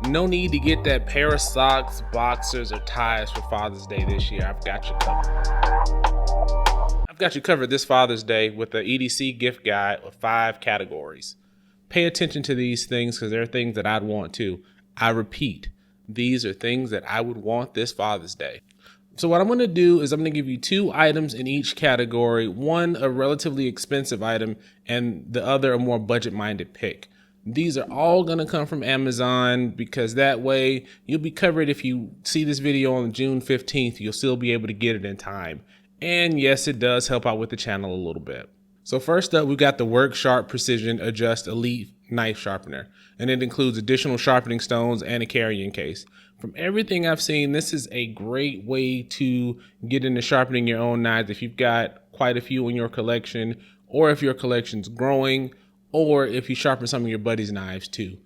No need to get that pair of socks, boxers, or ties for Father's Day this year. I've got you covered. I've got you covered this Father's Day with the EDC gift guide with 5 categories. Pay attention to these things because they're things that I'd want too. I repeat, these are things that I would want this Father's Day. So what I'm going to do is I'm going to give you 2 items in each category, one a relatively expensive item and the other a more budget-minded pick. These are all going to come from Amazon because that way you'll be covered. If you see this video on June 15th, you'll still be able to get it in time. And yes, it does help out with the channel a little bit. So first up, we've got the Work Sharp Precision Adjust Elite Knife Sharpener, and it includes additional sharpening stones and a carrying case. From everything I've seen, this is a great way to get into sharpening your own knives if you've got quite a few in your collection, or if your collection's growing, or if you sharpen some of your buddies' knives too.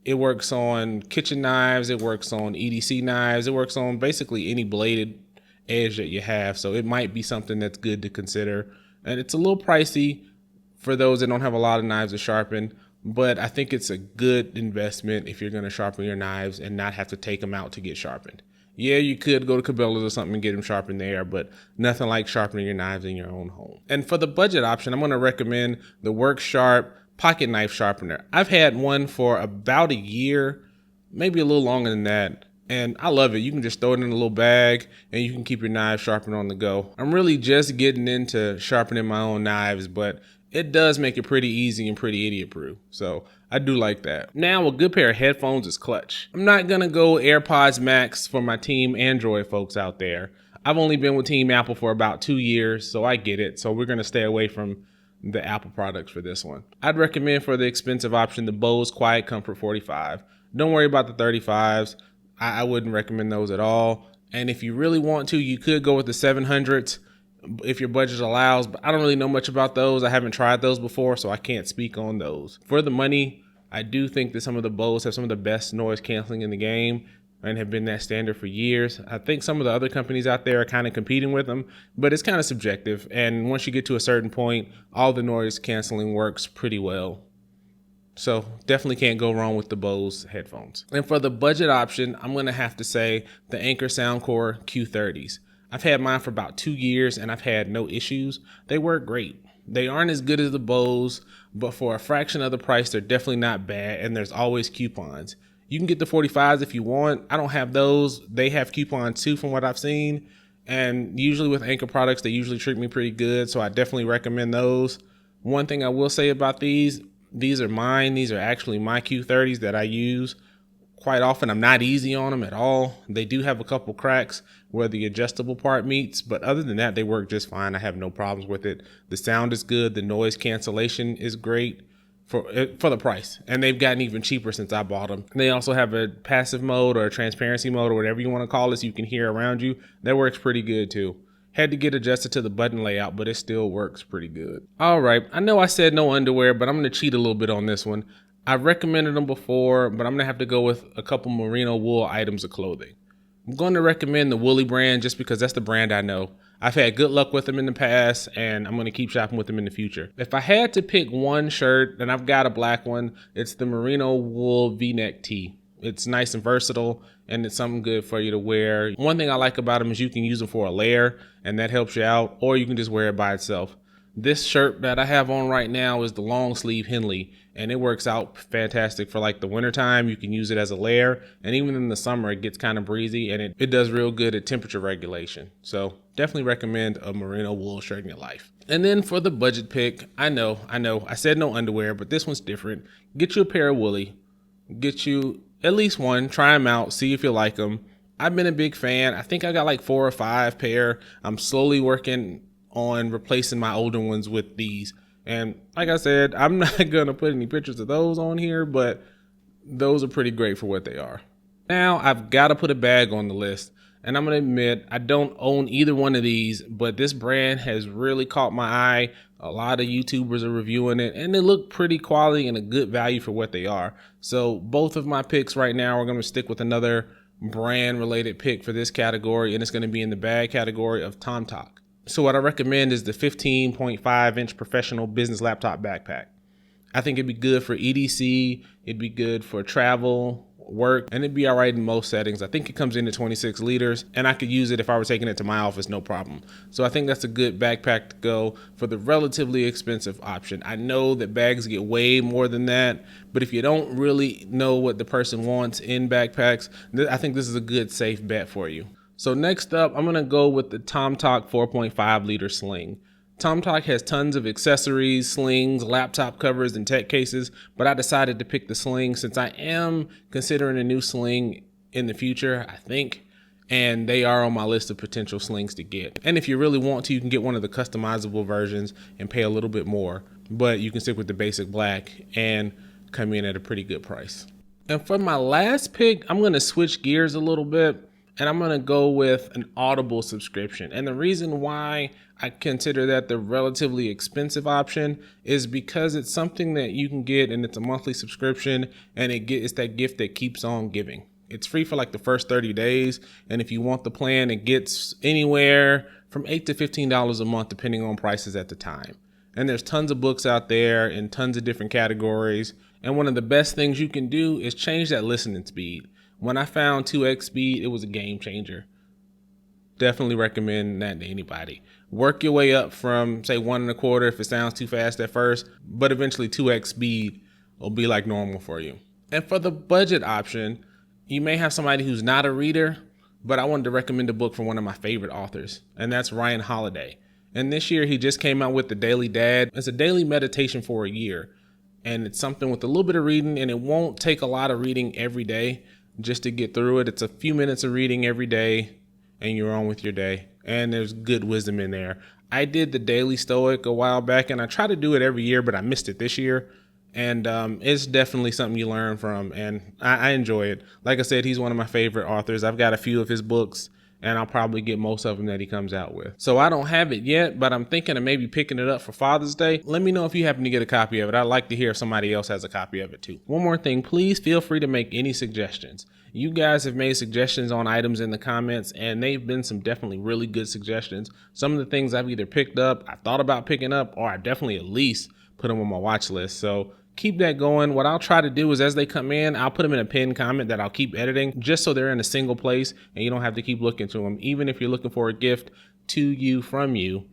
It works on kitchen knives, it works on EDC knives, it works on basically any bladed edge that you have. So it might be something that's good to consider. And it's a little pricey for those that don't have a lot of knives to sharpen, but I think it's a good investment if you're going to sharpen your knives and not have to take them out to get sharpened. Yeah, you could go to Cabela's or something and get them sharpened there, but nothing like sharpening your knives in your own home. And for the budget option, I'm going to recommend the Work Sharp Pocket Knife Sharpener. I've had one for about a year, maybe a little longer than that, and I love it. You can just throw it in a little bag and you can keep your knives sharpened on the go. I'm really just getting into sharpening my own knives, but it does make it pretty easy and pretty idiot proof. So I do like that. Now a good pair of headphones is clutch. I'm not gonna go AirPods Max for my Team Android folks out there. I've only been with Team Apple for about 2 years, so I get it. So we're gonna stay away from the Apple products for this one. I'd recommend for the expensive option, the Bose Quiet Comfort 45. Don't worry about the 35s. I wouldn't recommend those at all. And if you really want to, you could go with the 700s if your budget allows, but I don't really know much about those. I haven't tried those before, so I can't speak on those. For the money, I do think that some of the Bose have some of the best noise canceling in the game and have been that standard for years. I think some of the other companies out there are kind of competing with them, but it's kind of subjective. And once you get to a certain point, all the noise canceling works pretty well. So definitely can't go wrong with the Bose headphones. And for the budget option, I'm gonna have to say the Anker Soundcore Q30s. I've had mine for about 2 years and I've had no issues. They work great. They aren't as good as the Bose, but for a fraction of the price, they're definitely not bad, and there's always coupons. You can get the 45s if you want. I don't have those. They have coupons too from what I've seen. And usually with Anker products, they usually treat me pretty good, so I definitely recommend those. One thing I will say about these are mine. These are actually my Q30s that I use quite often. I'm not easy on them at all. They do have a couple cracks where the adjustable part meets, but other than that, they work just fine. I have no problems with it. The sound is good. The noise cancellation is great for the price, and they've gotten even cheaper since I bought them. They also have a passive mode or a transparency mode or whatever you want to call it, so you can hear around you. That works pretty good too. Had to get adjusted to the button layout, but it still works pretty good. All right, I know I said no underwear, but I'm going to cheat a little bit on this one. I've recommended them before, but I'm going to have to go with a couple merino wool items of clothing. I'm going to recommend the Woolly brand just because that's the brand I know. I've had good luck with them in the past, and I'm going to keep shopping with them in the future. If I had to pick one shirt, and I've got a black one, it's the merino wool V-neck tee. It's nice and versatile, and it's something good for you to wear. One thing I like about them is you can use them for a layer, and that helps you out, or you can just wear it by itself. This shirt that I have on right now is the long sleeve Henley, and it works out fantastic for like the winter time. You can use it as a layer, and even in the summer it gets kind of breezy, and it does real good at temperature regulation. So definitely recommend a merino wool shirt in your life. And then for the budget pick, I know I said no underwear, but this one's different. Get you a pair of Woolly. Get you at least one, try them out, see if you like them. I've been a big fan. I think I got like 4 or 5 pair. I'm slowly working on replacing my older ones with these. And like I said, I'm not gonna put any pictures of those on here, but those are pretty great for what they are. Now I've got to put a bag on the list, and I'm gonna admit I don't own either one of these, but this brand has really caught my eye. A lot of YouTubers are reviewing it, and they look pretty quality and a good value for what they are. So both of my picks right now are gonna stick with another brand related pick for this category, and it's gonna be in the bag category of TomTok. So what I recommend is the 15.5-inch professional business laptop backpack. I think it'd be good for EDC, it'd be good for travel, work, and it'd be all right in most settings. I think it comes in at 26 liters, and I could use it if I were taking it to my office, no problem. So I think that's a good backpack to go for the relatively expensive option. I know that bags get way more than that, but if you don't really know what the person wants in backpacks, I think this is a good safe bet for you. So next up, I'm gonna go with the TomTalk 4.5 liter sling. TomTalk has tons of accessories, slings, laptop covers, and tech cases, but I decided to pick the sling since I am considering a new sling in the future, I think, and they are on my list of potential slings to get. And if you really want to, you can get one of the customizable versions and pay a little bit more, but you can stick with the basic black and come in at a pretty good price. And for my last pick, I'm gonna switch gears a little bit, and I'm gonna go with an Audible subscription. And the reason why I consider that the relatively expensive option is because it's something that you can get, and it's a monthly subscription, and it's that gift that keeps on giving. It's free for like the first 30 days. And if you want the plan, it gets anywhere from $8 to $15 a month, depending on prices at the time. And there's tons of books out there in tons of different categories. And one of the best things you can do is change that listening speed. When I found 2x speed, it was a game changer. Definitely recommend that to anybody. Work your way up from, say, 1 1/4 if it sounds too fast at first, but eventually 2x speed will be like normal for you. And for the budget option, you may have somebody who's not a reader, but I wanted to recommend a book from one of my favorite authors, and that's Ryan Holiday. And this year he just came out with The Daily Dad. It's a daily meditation for a year, and it's something with a little bit of reading, and it won't take a lot of reading every day just to get through it. It's a few minutes of reading every day, and you're on with your day. And there's good wisdom in there. I did the Daily Stoic a while back, and I try to do it every year, but I missed it this year. And it's definitely something you learn from, and I enjoy it. Like I said, he's one of my favorite authors. I've got a few of his books, and I'll probably get most of them that he comes out with. So I don't have it yet, but I'm thinking of maybe picking it up for Father's Day. Let me know if you happen to get a copy of it. I'd like to hear if somebody else has a copy of it too. One more thing, please feel free to make any suggestions. You guys have made suggestions on items in the comments, and they've been some definitely really good suggestions. Some of the things I've either picked up, I thought about picking up, or I definitely at least put them on my watch list. So keep that going. What I'll try to do is as they come in, I'll put them in a pinned comment that I'll keep editing just so they're in a single place and you don't have to keep looking to them. Even if you're looking for a gift to you from you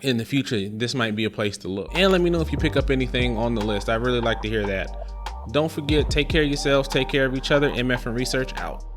in the future, this might be a place to look. And let me know if you pick up anything on the list. I'd really like to hear that. Don't forget, take care of yourselves, take care of each other. MF and Research out.